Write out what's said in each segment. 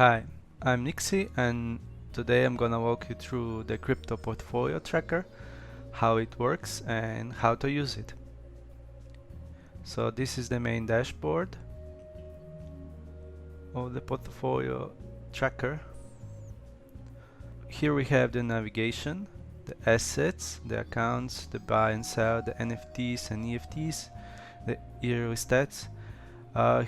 Hi, I'm 𝗏𝗂𝗍 and today I'm gonna walk you through the crypto portfolio tracker, how it works and how to use it. So this is the main dashboard of the portfolio tracker. Here we have the navigation, the assets, the accounts, the buy and sell, the NFTs and EFTs, the yearly stats.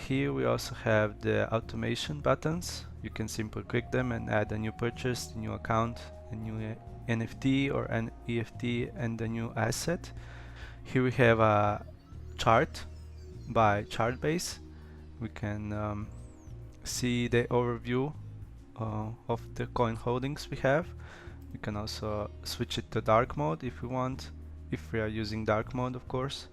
Here we also have the automation buttons. You can simply click them and add a new purchase, a new account, a new NFT or an EFT and a new asset. Here we have a chart by chart base. We can see the overview of the coin holdings we have. We can also switch it to dark mode if we want, if we are using dark mode, of course.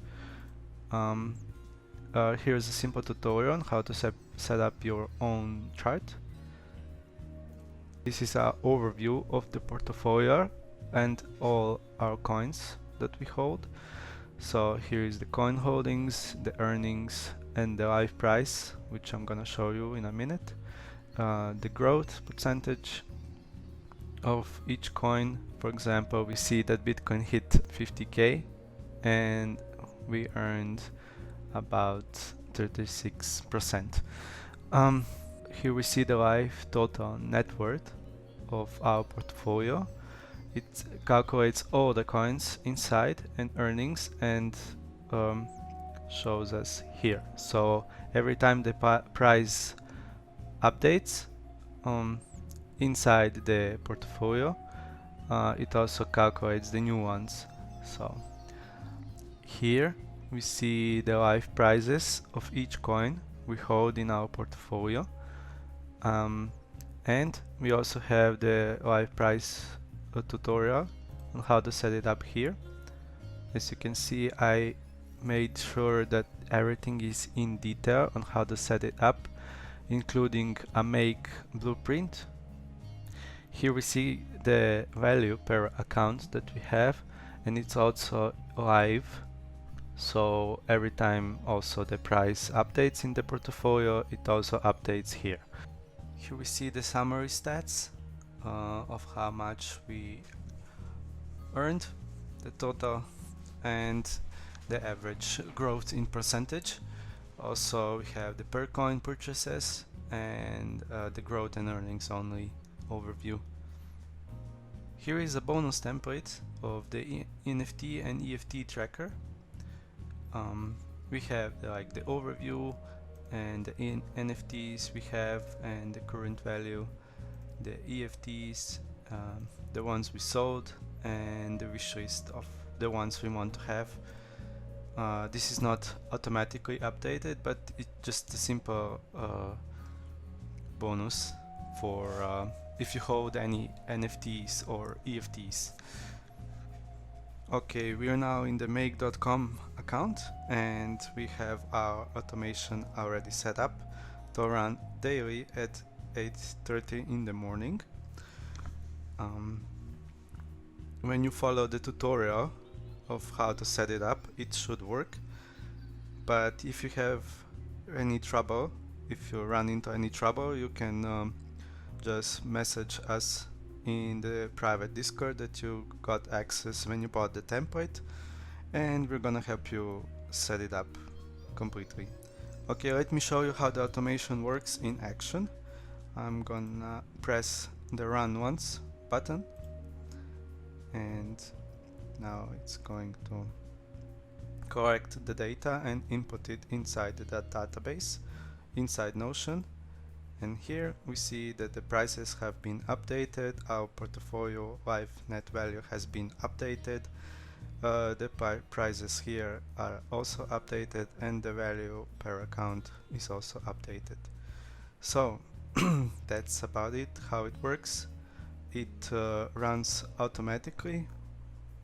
Here's a simple tutorial on how to set up your own chart. This is our overview of the portfolio and all our coins that we hold. So here is the coin holdings, the earnings and the live price, which I'm gonna show you in a minute. The growth percentage of each coin. For example, we see that Bitcoin hit 50k and we earned about 36%. Here we see the live total net worth of our portfolio. It calculates all the coins inside and earnings and shows us here. So every time the price updates inside the portfolio, it also calculates the new ones. So here we see the live prices of each coin we hold in our portfolio, and we also have the live price tutorial on how to set it up here. As you can see, I made sure that everything is in detail on how to set it up, including a make blueprint. Here we see the value per account that we have, and it's also live. So every time also the price updates in the portfolio, it also updates here. Here we see the summary stats of how much we earned, the total and the average growth in percentage. Also we have the per coin purchases and the growth and earnings only overview. Here is a bonus template of the NFT and EFT tracker. We have the overview and the NFTs we have and the current value, the EFTs, the ones we sold, and the wish list of the ones we want to have. This is not automatically updated, but it's just a simple bonus for if you hold any NFTs or EFTs. Okay, we are now in the make.com account and we have our automation already set up to run daily at 8:30 in the morning. When you follow the tutorial of how to set it up, it should work. But if you have any trouble, if you run into any trouble, you can just message us in the private Discord that you got access when you bought the template, and we're gonna help you set it up completely. Okay, let me show you how the automation works in action. I'm gonna press the run once button and now it's going to collect the data and input it inside the database inside Notion. And here we see that the prices have been updated, our portfolio live net value has been updated, the prices here are also updated, and the value per account is also updated. So that's about it, how it works. It runs automatically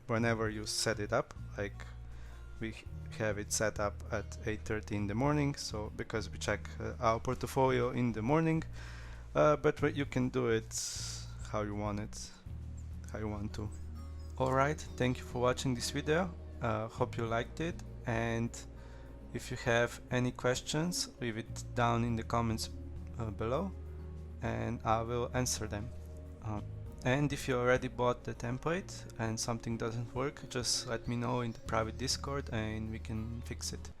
whenever you set it up, like we have it set up at 8:30 in the morning, so because we check our portfolio in the morning, but you can do it how you want to. Alright, thank you for watching this video. Hope you liked it, and if you have any questions, leave it down in the comments below, and I will answer them. And if you already bought the template and something doesn't work, just let me know in the private Discord and we can fix it.